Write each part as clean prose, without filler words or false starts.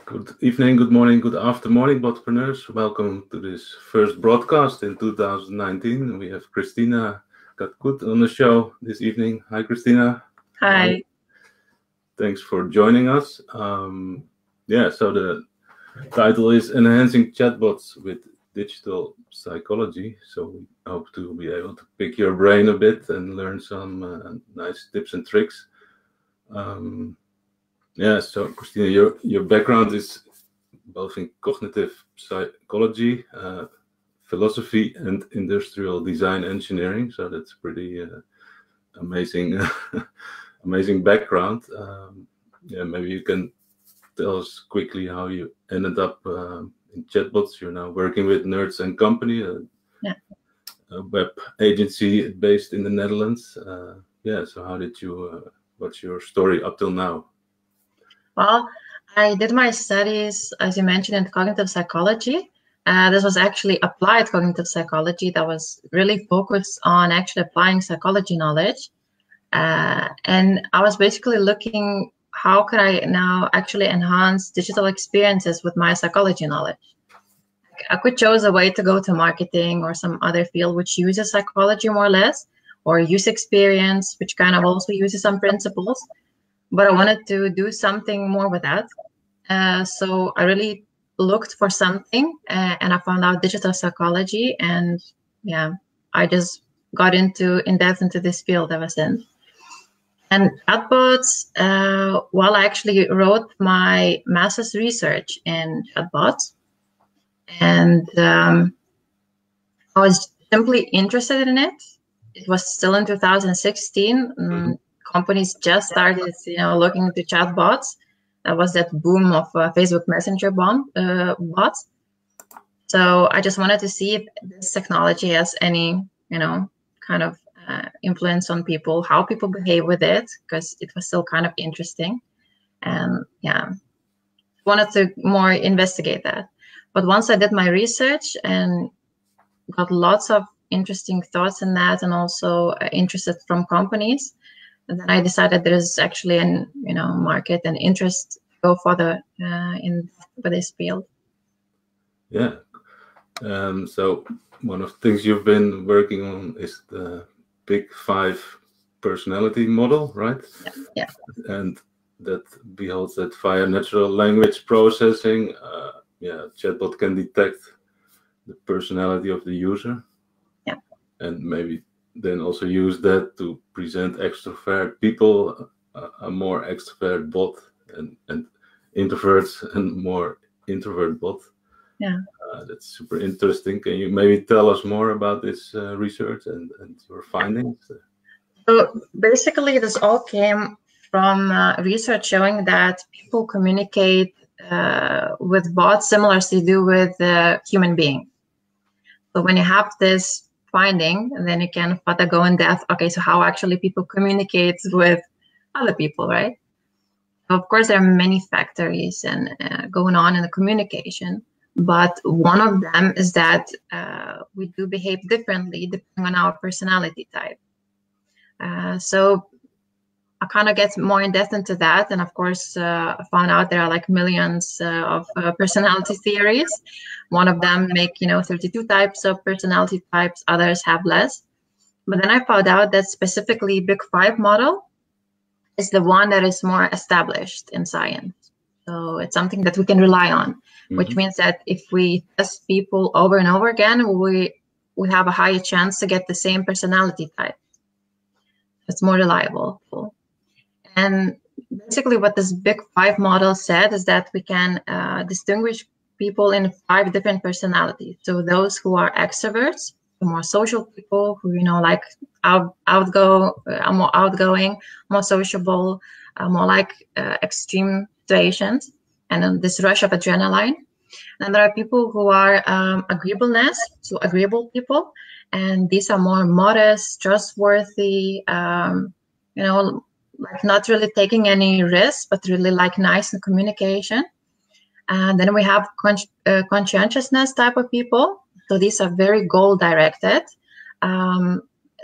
Good evening, good morning, good after morning, botpreneurs. Welcome to this first broadcast in 2019. We have Christina Katkut on the show this evening. Hi, Christina. Hi. Thanks for joining us. So the title is Enhancing Chatbots with Digital Psychology. So we hope to be able to pick your brain a bit and learn some nice tips and tricks. So Christina, your background is both in cognitive psychology, philosophy, and industrial design engineering. So that's pretty amazing, amazing background. Maybe you can tell us quickly how you ended up in Chatbots. You're now working with Nerds and Company, a web agency based in the Netherlands. So how did you? What's your story up till now? Well, I did my studies, as you mentioned, in cognitive psychology. This was actually applied cognitive psychology that was really focused on actually applying psychology knowledge. And I was basically looking, how could I now actually enhance digital experiences with my psychology knowledge? I could choose a way to go to marketing or some other field which uses psychology more or less, or user experience, which kind of also uses some principles. But I wanted to do something more with that. So I really looked for something and I found out digital psychology. And I just got in depth into this field ever since. And chatbots, I actually wrote my master's research in chatbots. And I was simply interested in it. It was still in 2016. Companies just started, looking into chatbots. That was that boom of Facebook Messenger bots. So I just wanted to see if this technology has any, kind of influence on people, how people behave with it, because it was still kind of interesting. And wanted to more investigate that. But once I did my research and got lots of interesting thoughts in that, and also interested from companies, and then I decided there is actually an market and interest to go further for this field. Yeah. So one of the things you've been working on is the Big Five personality model, right? Yeah. And that beholds that via natural language processing, chatbot can detect the personality of the user. Yeah. And maybe then also use that to present extrovert people, a more extrovert bot, and introverts and more introvert bot. Yeah. That's super interesting. Can you maybe tell us more about this research and your findings? So basically, this all came from research showing that people communicate with bots similar as they do with human beings. So when you have this finding, and then you can further go in depth. Okay, so how actually people communicate with other people, right? So of course, there are many factors and going on in the communication, but one of them is that we do behave differently depending on our personality type. So I kind of get more in depth into that, and of course, I found out there are like millions of personality theories. One of them make 32 types of personality types. Others have less. But then I found out that specifically Big Five model is the one that is more established in science. So it's something that we can rely on, which means that if we test people over and over again, we have a higher chance to get the same personality type. It's more reliable. And basically what this Big Five model said is that we can distinguish people in 5 different personalities. So those who are extroverts, more social people who, like more outgoing, more sociable, more like extreme situations, and then this rush of adrenaline. And there are people who are agreeableness, so agreeable people. And these are more modest, trustworthy, like not really taking any risks, but really like nice in communication. And then we have conscientiousness type of people. So these are very goal-directed.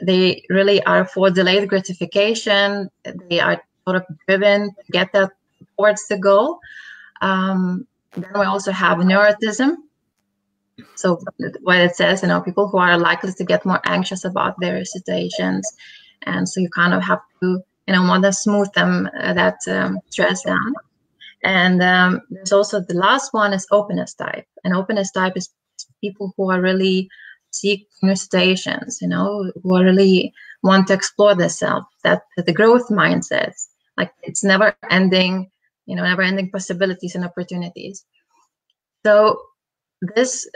They really are for delayed gratification. They are sort of driven to get that towards the goal. Then we also have neuroticism. So what it says, people who are likely to get more anxious about their situations. And so you kind of have to, want to smooth them, that stress down. And there's also the last one is openness type. And openness type is people who are really seek new situations, who are really want to explore themselves, that the growth mindsets, like it's never ending, never ending possibilities and opportunities. So these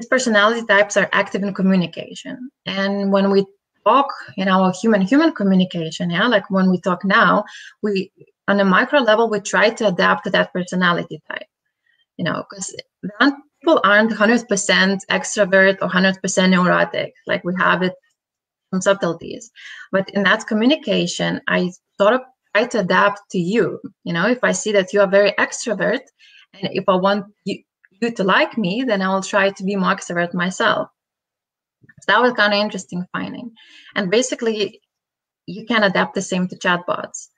personality types are active in communication. And when we talk, human communication, like when we talk now, we on a micro level, we try to adapt to that personality type, because people aren't 100% extrovert or 100% neurotic. Like we have it, some subtleties. But in that communication, I sort of try to adapt to you. If I see that you are very extrovert, and if I want you to like me, then I will try to be more extrovert myself. So that was kind of interesting finding. And basically, you can adapt the same to chatbots.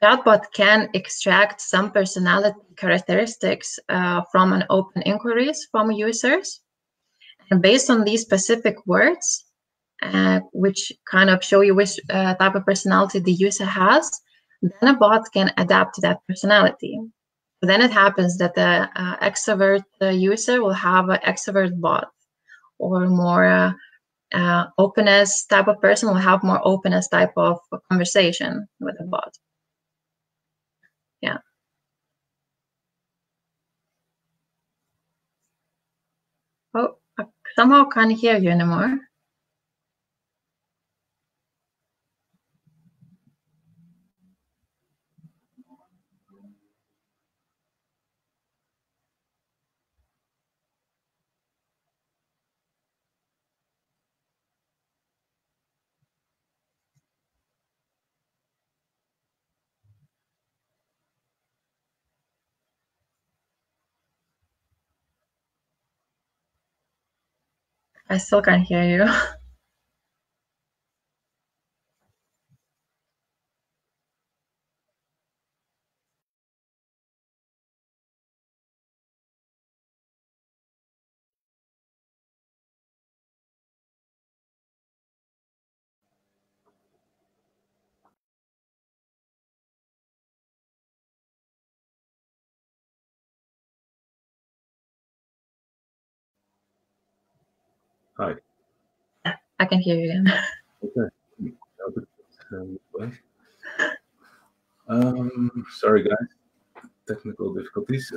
Chatbot can extract some personality characteristics from an open inquiries from users. And based on these specific words, which kind of show you which type of personality the user has, then a bot can adapt to that personality. So then it happens that the extrovert user will have an extrovert bot, or more openness type of person will have more openness type of conversation with a bot. Yeah. Oh, I somehow can't hear you anymore. I still can't hear you. Hi. I can hear you again. Okay. Sorry, guys. Technical difficulties.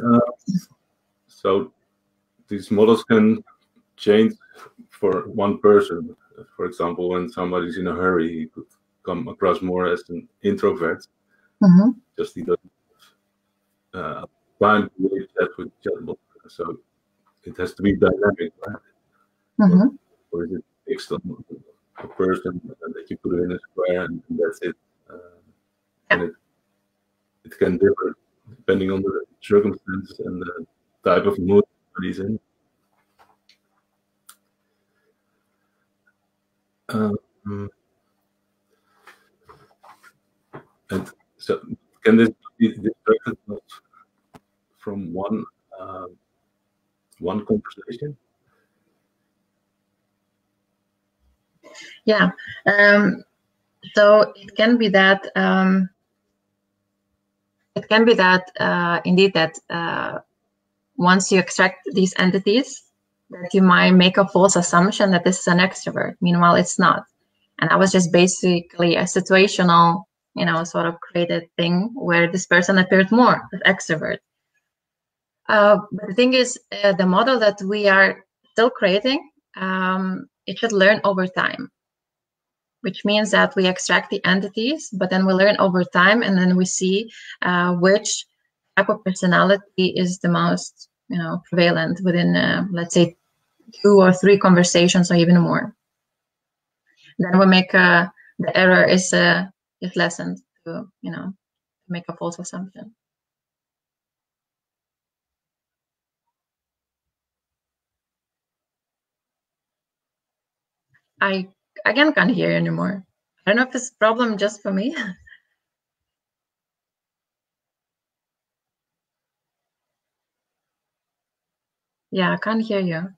So these models can change for one person. For example, when somebody's in a hurry, he could come across more as an introvert. Mm-hmm. Just he doesn't time to really chat with chatbot. So it has to be dynamic, right? Mm-hmm. Or is it fixed on a person that you put in a square and that's it? And it can differ depending on the circumstances and the type of mood somebody's in. And so, can this be distracted from one conversation? Yeah. So it can be that indeed that once you extract these entities, that you might make a false assumption that this is an extrovert. Meanwhile, it's not. And that was just basically a situational, sort of created thing where this person appeared more as extrovert. But the thing is, the model that we are still creating, it should learn over time, which means that we extract the entities, but then we learn over time, and then we see which type of personality is the most, prevalent within, let's say, 2 or 3 conversations or even more. Then we make the error is lessened to, make a false assumption. I again can't hear you anymore. I don't know if it's a problem just for me. Yeah, I can't hear you.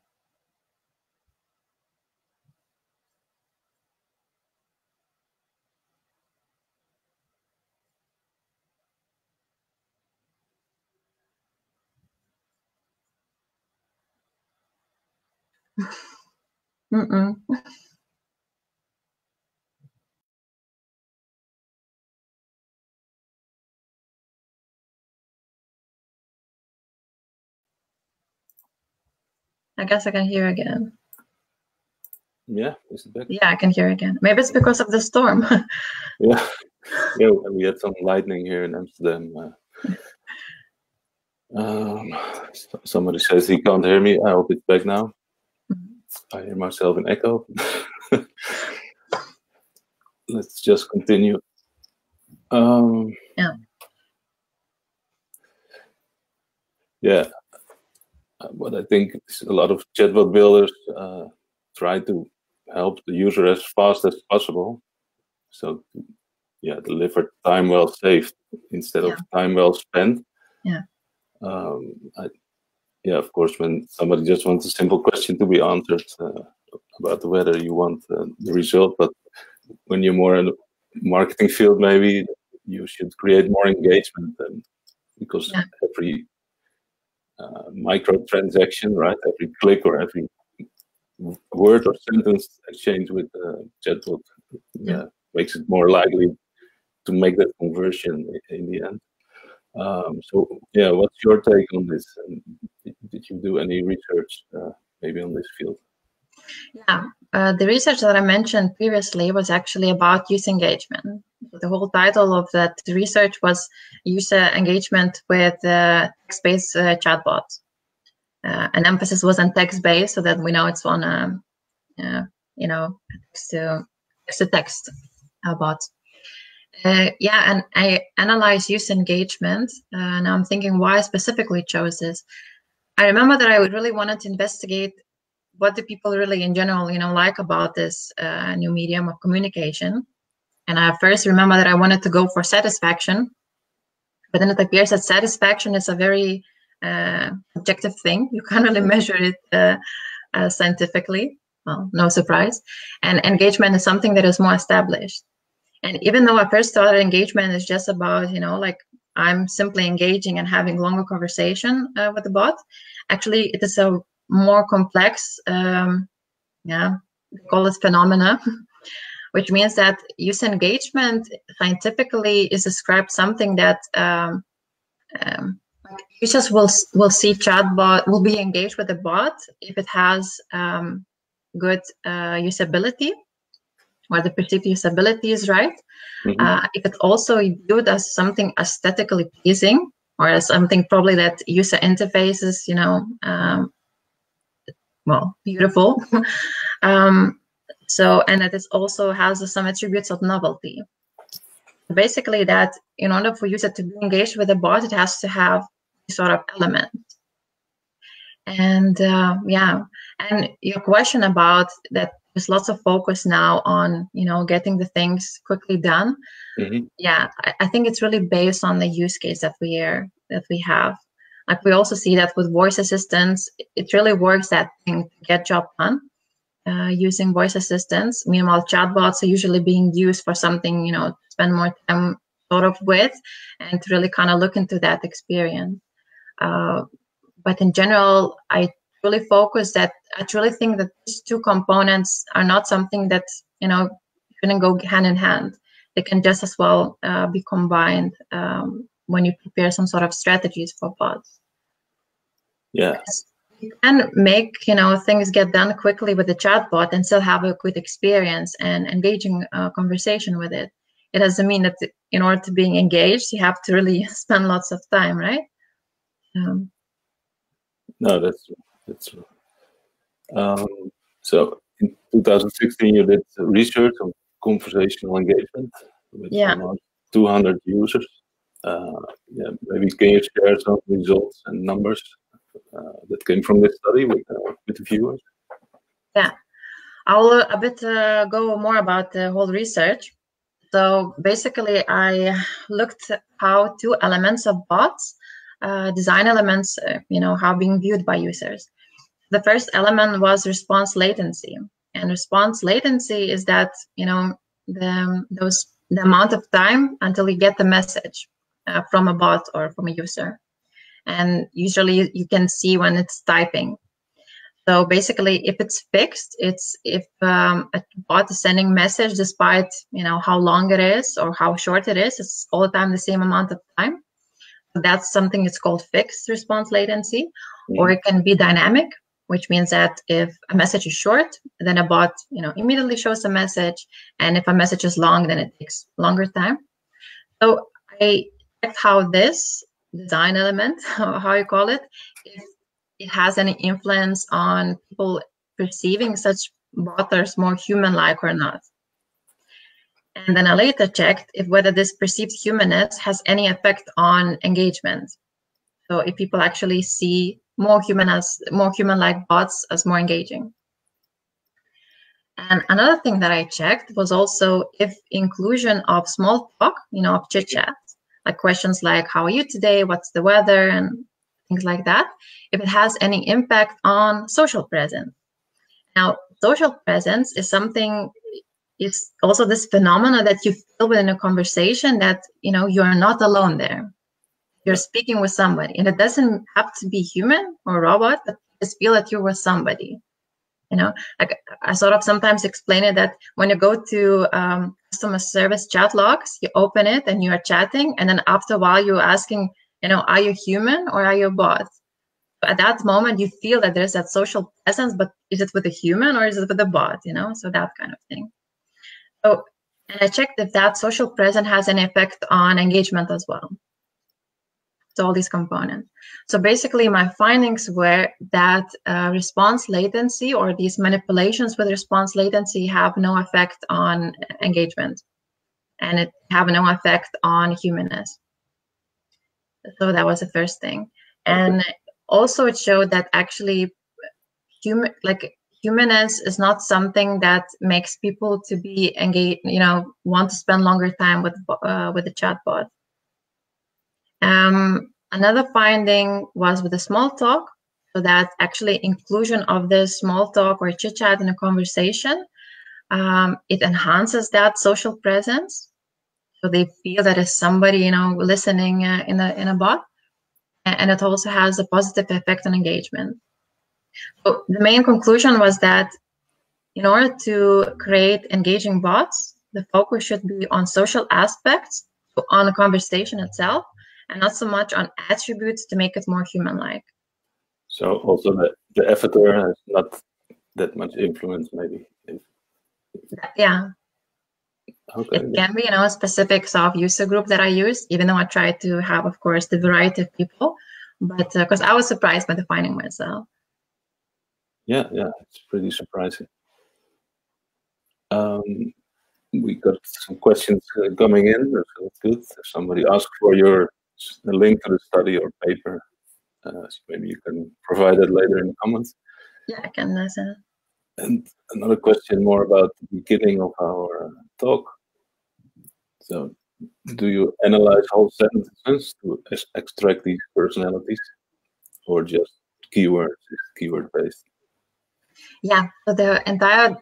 Mm-mm. I guess I can hear again. Yeah, is it back? Yeah, I can hear again. Maybe it's because of the storm. Yeah, yeah. We had some lightning here in Amsterdam. Somebody says he can't hear me. I hope it's back now. I hear myself in echo. Let's just continue. Yeah. Yeah. What I think is a lot of chatbot builders try to help the user as fast as possible. So, yeah, deliver time well saved instead of time well spent. Yeah. Of course, when somebody just wants a simple question to be answered about whether you want the result, but when you're more in the marketing field, maybe you should create more engagement, because every micro transaction, right? Every click or every word or sentence exchange with chatbot makes it more likely to make that conversion in the end. So, yeah, what's your take on this? And did you do any research maybe on this field? Yeah, the research that I mentioned previously was actually about user engagement. The whole title of that research was user engagement with text-based chatbots. An emphasis was on text-based, so that we know it's on text-to-text bots. And I analyzed user engagement. Now I'm thinking why I specifically chose this. I remember that I really wanted to investigate what do people really in general, like about this new medium of communication. And I first remember that I wanted to go for satisfaction, but then it appears that satisfaction is a very objective thing. You can't really measure it scientifically. Well, no surprise. And engagement is something that is more established. And even though I first thought engagement is just about, like I'm simply engaging and having longer conversation with the bot, actually it is a more complex, we call it phenomena, which means that user engagement scientifically is described something that users will see chatbot, will be engaged with the bot if it has good usability, or the perceived usability is right. If it's also viewed as something aesthetically pleasing, or as something probably that user interfaces, beautiful. And that it also has some attributes of novelty. Basically, that in order for user to be engaged with a bot, it has to have sort of element. And and your question about that, there's lots of focus now on getting the things quickly done. Yeah, I think it's really based on the use case that we have. Like we also see that with voice assistants, it really works that thing to get job done using voice assistants. Meanwhile, chatbots are usually being used for something to spend more time sort of with, and to really kind of look into that experience. But in general, I really focus that I truly think that these two components are not something that shouldn't go hand in hand. They can just as well be combined when you prepare some sort of strategies for bots. Yeah, you can make things get done quickly with the chatbot and still have a good experience and engaging conversation with it. It doesn't mean that in order to be engaged, you have to really spend lots of time, right? No, that's true. So in 2016, you did research on conversational engagement with almost 200 users. Maybe can you share some results and numbers that came from this study with the viewers? Yeah, I'll a bit go more about the whole research. So basically, I looked at how two elements of bots, design elements, how being viewed by users. The first element was response latency. And response latency is that, the amount of time until you get the message from a bot or from a user. And usually you can see when it's typing. So basically, if it's fixed, it's if a bot is sending message despite how long it is or how short it is, it's all the time the same amount of time. So that's something that's called fixed response latency. Or it can be dynamic, which means that if a message is short, then a bot immediately shows a message, and if a message is long, then it takes longer time. So I checked how this design element, how you call it, if it has any influence on people perceiving such bots as more human-like or not. And then I later checked if whether this perceived humanness has any effect on engagement. So if people actually see more human-like bots as more engaging. And another thing that I checked was also if inclusion of small talk, of chit chat, like questions like "How are you today?" "What's the weather?" and things like that, if it has any impact on social presence. Now, social presence is also this phenomena that you feel within a conversation that, you're not alone there. You're speaking with somebody, and it doesn't have to be human or robot, but just feel that you're with somebody. Like I sort of sometimes explain it that when you go to customer service chat logs, you open it and you are chatting, and then after a while you're asking, are you human or are you a bot? But at that moment you feel that there's that social presence, but is it with a human or is it with a bot? So that kind of thing. So, and I checked if that social presence has an effect on engagement as well. So all these components. So basically my findings were that response latency or these manipulations with response latency have no effect on engagement, and it have no effect on humanness. So that was the first thing. And also it showed that actually humanness is not something that makes people to be engaged, want to spend longer time with the chatbot. Another finding was with the small talk, so that actually inclusion of the small talk or chit chat in a conversation, it enhances that social presence. So they feel that there's somebody, listening in a bot, and it also has a positive effect on engagement. So the main conclusion was that in order to create engaging bots, the focus should be on social aspects, so on the conversation itself, and not so much on attributes to make it more human-like. So also the avatar has not that much influence, maybe. Yeah. Okay. It can be, a specific sort of user group that I use, even though I try to have, of course, the variety of people. But because I was surprised by the finding myself. Yeah, it's pretty surprising. We got some questions coming in. That's good. If somebody asked for a link to the study or paper, so maybe you can provide it later in the comments. Yeah, I can send it. And another question more about the beginning of our talk. So, do you analyze whole sentences to extract these personalities, or just keywords, keyword-based? Yeah, so the entire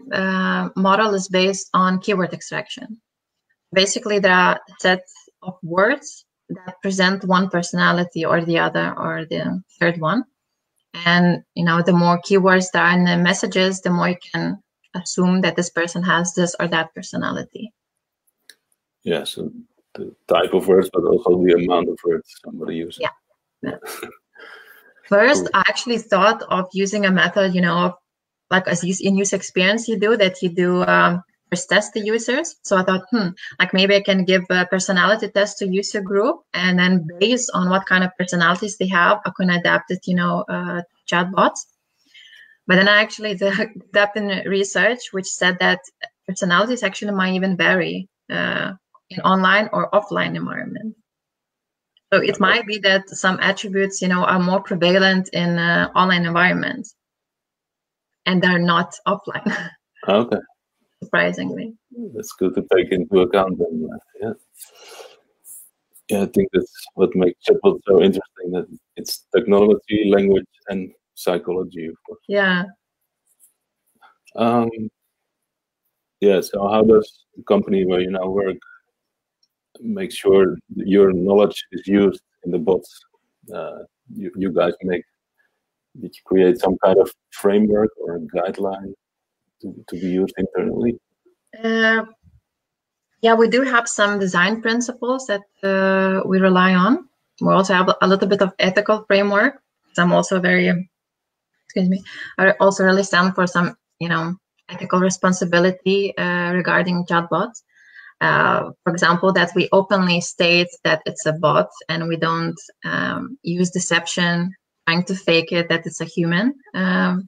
model is based on keyword extraction. Basically, there are sets of words that present one personality or the other or the third one. And, the more keywords there are in the messages, the more you can assume that this person has this or that personality. Yeah, so the type of words, but also the amount of words somebody uses. Yeah. First, cool. I actually thought of using a method, like as in user experience you do first test the users. So I thought, like maybe I can give a personality test to user group, and then based on what kind of personalities they have, I can adapt it, chatbots. But then I actually did in research, which said that personalities actually might even vary in online or offline environment. So it might be that some attributes, are more prevalent in online environments, and they're not offline. Okay. Surprisingly. That's good to take into account then. Yeah, I think that's what makes chatbot so interesting, that it's technology, language, and psychology, of course. Yeah. Yeah. So how does the company where you now work make sure that your knowledge is used in the bots you guys make? Did you create some kind of framework or a guideline to be used internally? Yeah, we do have some design principles that we rely on. We also have a little bit of ethical framework. I'm also very, excuse me, I also really stand for some, ethical responsibility regarding chatbots. For example, that we openly state that it's a bot and we don't use deception, trying to fake it, that it's a human. Yeah.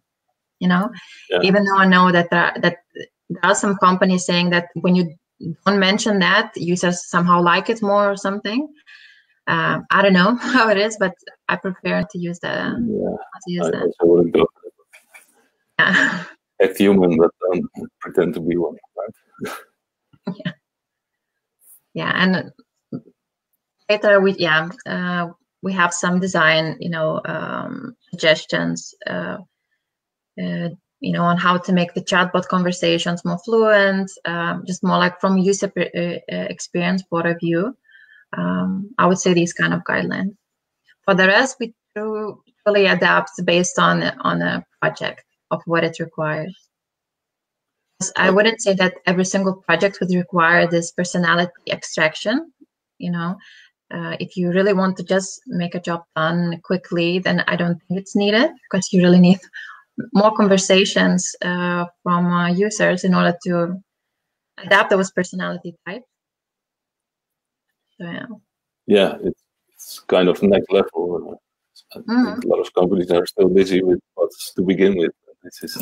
Even though I know that there are some companies saying that when you don't mention that, users somehow like it more or something. I don't know how it is, but I prefer to use that. I also wouldn't go for that. Yeah. Act human, but don't pretend to be one, right? Yeah, and later we have some design, suggestions, on how to make the chatbot conversations more fluent, just more like from user experience point of view. I would say these kind of guidelines. For the rest, we truly adapt based on a project of what it requires. I wouldn't say that every single project would require this personality extraction. If you really want to just make a job done quickly, then I don't think it's needed, because you really need more conversations from users in order to adapt those personality types. So, yeah, it's kind of next level. I think a lot of companies are still busy with bots to begin with. This is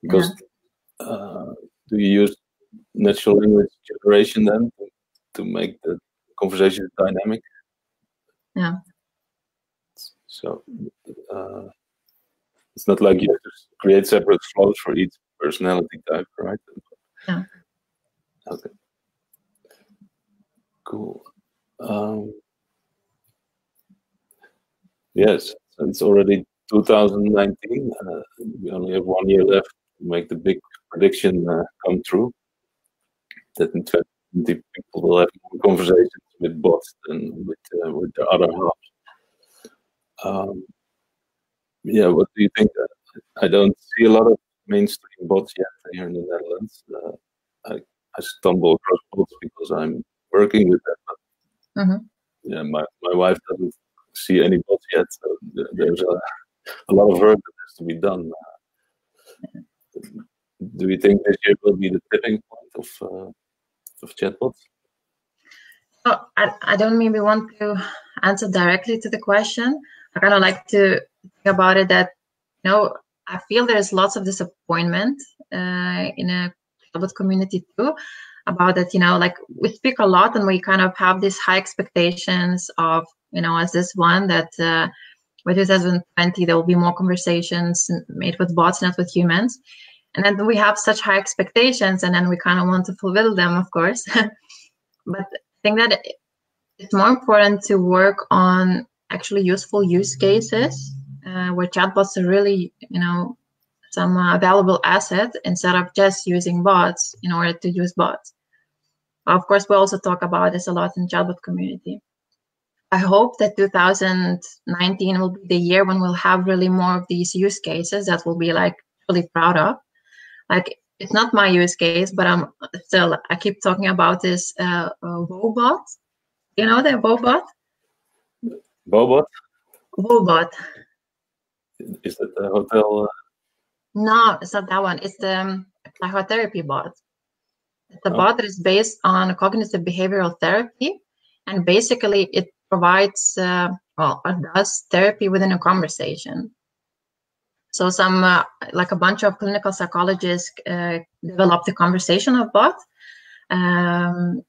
because do you use natural language generation then to make the conversation dynamic? Yeah. So it's not like you have to create separate flows for each personality type, right? Yeah. Okay. Cool. Yes, so it's already 2019. We only have 1 year left to make the big prediction come true. That in 2020 people will have more conversations with bots than with the other half. Yeah, what do you think? I don't see a lot of mainstream bots yet here in the Netherlands. I stumble across bots because I'm working with them. But, yeah, my wife doesn't see any bots yet, so there's a lot of work that has to be done. Do you think this year will be the tipping point of chatbots? Oh, I don't maybe want to answer directly to the question. I kind of like to think about it that, I feel there's lots of disappointment in a chatbot community too, about that, like we speak a lot and we kind of have these high expectations of, as this one that by 2020 there will be more conversations made with bots, not with humans. And then we have such high expectations and then we kind of want to fulfill them, of course. But I think that it's more important to work on actually useful use cases where chatbots are really, some valuable asset instead of just using bots in order to use bots. Of course, we also talk about this a lot in chatbot community. I hope that 2019 will be the year when we'll have really more of these use cases that we'll be like really proud of. Like, it's not my use case, but I keep talking about this Wobot. You know the Wobot? Bobot? Wobot. Is that the hotel? No, it's not that one. It's the psychotherapy bot. The bot is based on cognitive behavioral therapy, and basically it provides, it does therapy within a conversation. So some, like a bunch of clinical psychologists developed the conversational bot, and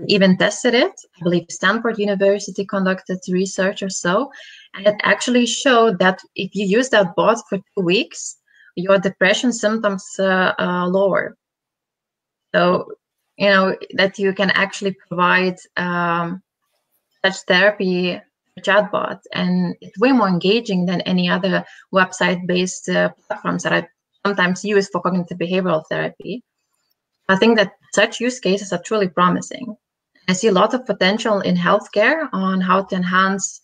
even tested it. I believe Stanford University conducted research or so, and it actually showed that if you use that bot for 2 weeks, your depression symptoms lower. So, that you can actually provide such therapy chatbot, and it's way more engaging than any other website-based platforms that I sometimes use for cognitive behavioral therapy. I think that such use cases are truly promising. I see a lot of potential in healthcare on how to enhance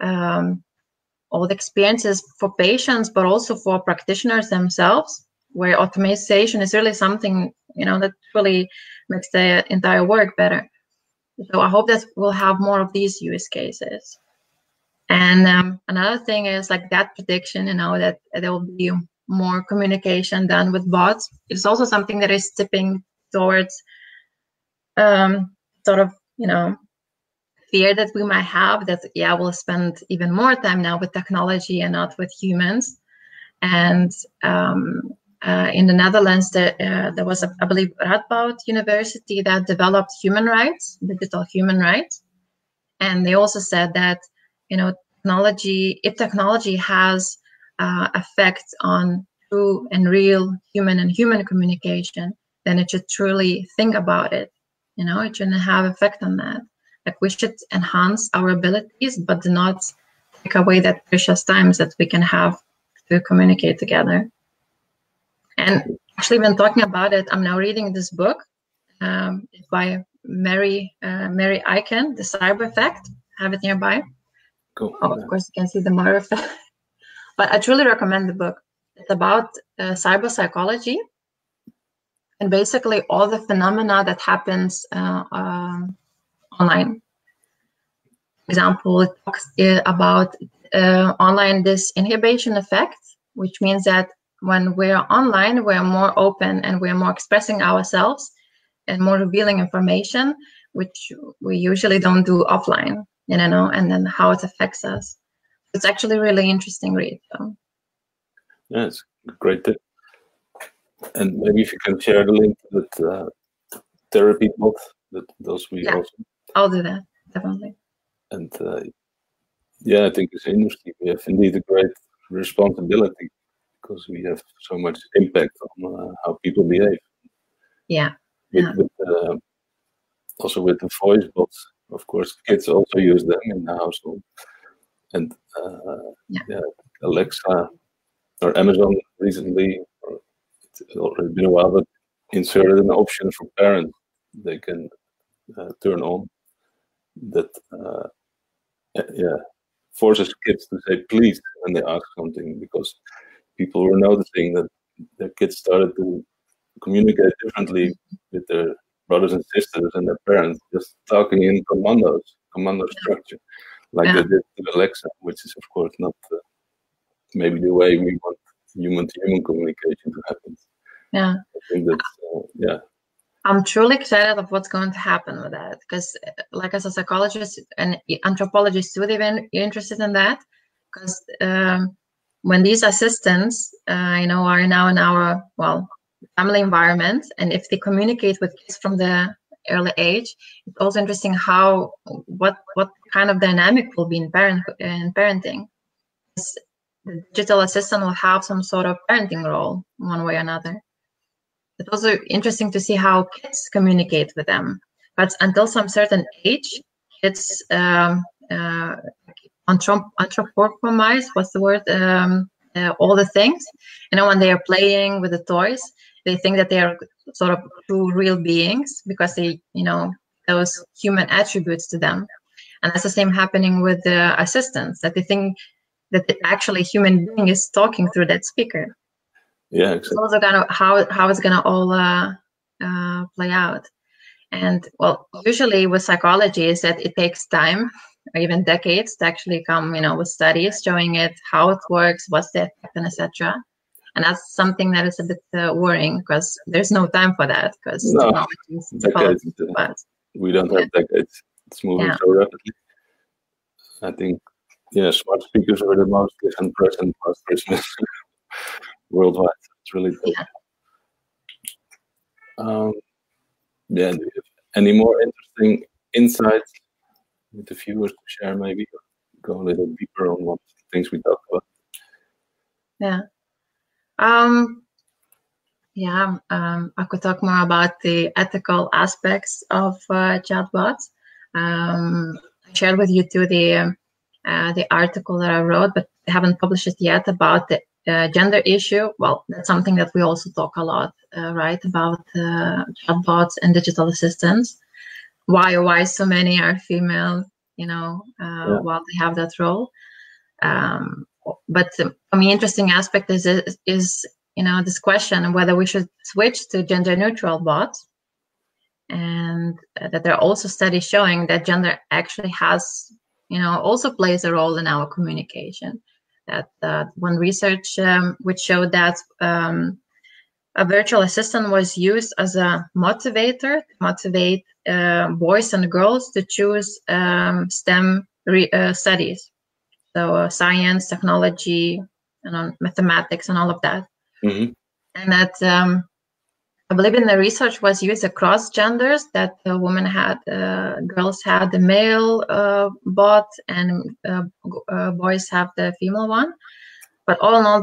all the experiences for patients, but also for practitioners themselves, where automation is really something, that really makes the entire work better. So I hope that we'll have more of these use cases. And another thing is like that prediction, that there will be more communication done with bots. It's also something that is tipping towards sort of, fear that we might have that, we'll spend even more time now with technology and not with humans. And in the Netherlands, there was, I believe, Radboud University that developed human rights, digital human rights. And they also said that, if technology has effect on true and real human and human communication, then it should truly think about it. It shouldn't have effect on that. Like, we should enhance our abilities, but do not take away that precious times that we can have to communicate together. And actually, when talking about it, I'm now reading this book by Mary Eichen, The Cyber Effect. I have it nearby. Cool. Oh, of course, you can see the Mother Effect. But I truly recommend the book. It's about cyber psychology and basically all the phenomena that happens online. For example, it talks about online disinhibition effect, which means that when we're online, we're more open and we're more expressing ourselves and more revealing information, which we usually don't do offline, and then how it affects us. It's actually a really interesting read. So. Yeah, it's a great tip. And maybe if you can share the link to that therapy bot, those we also. I'll do that, definitely. And I think it's interesting. We have indeed a great responsibility because we have so much impact on how people behave. Yeah. Also with the voice bots, of course, kids also use them in the household. And Alexa or Amazon recently, it's already been a while, but inserted an option for parents they can turn on that forces kids to say please when they ask something, because people were noticing that their kids started to communicate differently with their brothers and sisters and their parents, just talking in commando structure, like they did to Alexa, which is of course not maybe the way we want human-to-human communication to happen. Yeah, I think that's I'm truly excited of what's going to happen with that, because like as a psychologist and anthropologist too, they've been interested in that, because when these assistants, are now in our family environment, and if they communicate with kids from the early age, it's also interesting what kind of dynamic will be in parenting. The digital assistant will have some sort of parenting role one way or another. It's also interesting to see how kids communicate with them. But until some certain age, kids anthropomorphize, what's the word? All the things. When they are playing with the toys, they think that they are sort of true real beings because they, those human attributes to them. And that's the same happening with the assistants, that they think that the actually human being is talking through that speaker. Yeah, exactly. It's also kind of how it's gonna all play out. And usually with psychology is that it takes time or even decades to actually come, with studies showing it how it works, what's the effect, and etc. And that's something that is a bit worrying, because there's no time for that, because decades. We don't have decades. It's moving so rapidly. I think smart speakers are the most given present past Christmas worldwide. It's really cool. Do you have any more interesting insights with the viewers to share? Maybe go a little deeper on what things we talked about. I could talk more about the ethical aspects of chatbots. I shared with you too the article that I wrote, but haven't published it yet, about the gender issue. Well, that's something that we also talk a lot, right, about chatbots and digital assistants. Why so many are female, you know, while they have that role. But for me, interesting aspect is you know, this question whether we should switch to gender neutral bots, and that there are also studies showing that gender actually has, you know, also plays a role in our communication. That one research which showed that a virtual assistant was used as a motivator to motivate boys and girls to choose STEM studies. So science, technology, and mathematics, and all of that. Mm-hmm. And that I believe in the research was used across genders. That the women had, girls had the male bot, and boys have the female one. But all in all,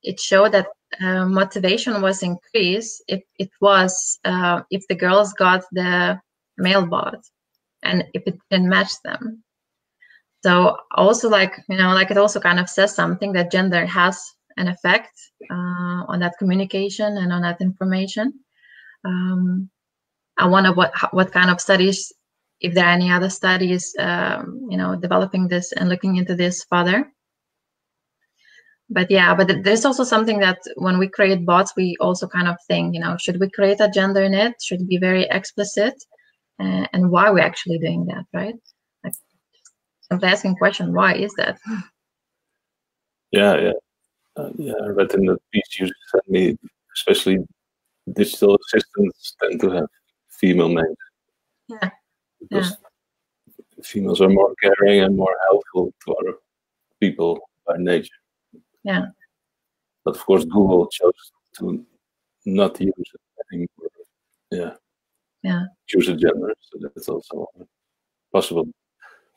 it showed that motivation was increased if the girls got the male bot, and if it didn't match them. So also, like, you know, like, it also kind of says something that gender has an effect on that communication and on that information. I wonder what kind of studies, if there are any other studies, you know, developing this and looking into this further. But yeah, but there's also something that when we create bots, we also kind of think, you know, should we create a gender in it? Should it be very explicit? And why we're actually doing that, right? Like, simply asking question, why is that? Yeah. I read in the piece you sent me, especially digital assistants tend to have female names. Yeah. Because females are more caring and more helpful to other people by nature. Yeah. But of course, Google chose to not use it anymore. Yeah. Choose a gender, so that's also possible.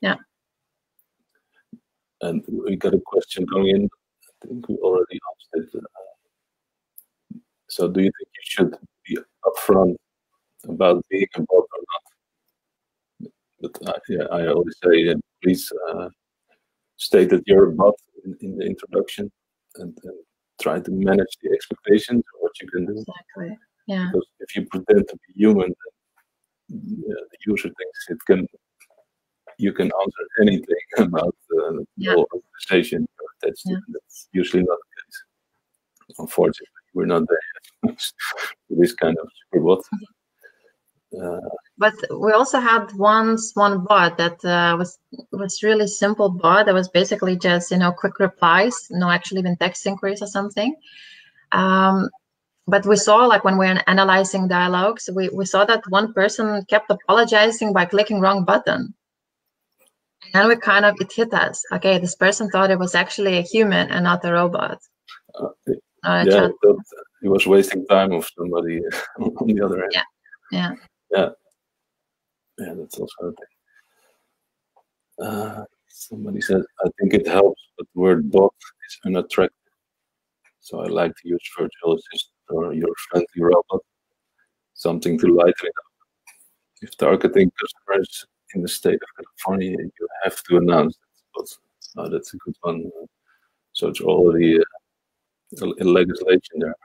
Yeah. And we got a question coming in. I think we already asked it. So, do you think you should be upfront about being a bot or not? But I always say, please state that you're a bot in the introduction, and try to manage the expectations of what you can do. Exactly. Yeah. Because if you pretend to be human, then the user thinks you can answer anything about the whole organization you're attached to. That's usually not the case. Unfortunately, we're not there yet with this kind of super bot. But we also had one bot that was really simple bot that was basically just, you know, quick replies, no actually even text inquiries or something. But we saw, like, when we're analyzing dialogues, we saw that one person kept apologizing by clicking wrong button. And then it hit us. Okay, this person thought it was actually a human and not a robot. He was wasting time of somebody on the other end. Yeah, that's also a thing. Somebody said, I think it helps, but the word bot is unattractive. So I like to use virtual assistant or your friendly robot, something to lighten it up. If targeting customers in the state of California, you have to announce that. But that's a good one. So it's already a legislation there.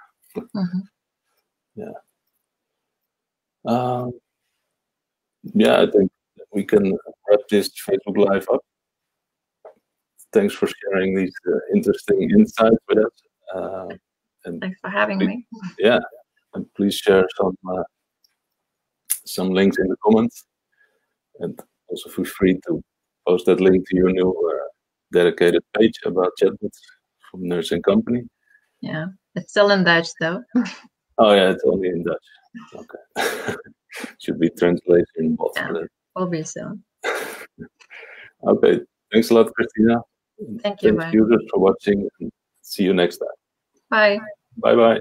I think we can wrap this Facebook Live up. Thanks for sharing these interesting insights with us. And thanks for having me. Yeah, and please share some links in the comments, and also feel free to post that link to your new dedicated page about chatbots from Nurse and Company. Yeah, it's still in Dutch though. Oh yeah, it's only in Dutch. Okay. Should be translated in both. Yeah, will be soon. Okay, thanks a lot, Christina. Thank you. Thanks, users, for watching, and see you next time. Bye. Bye-bye.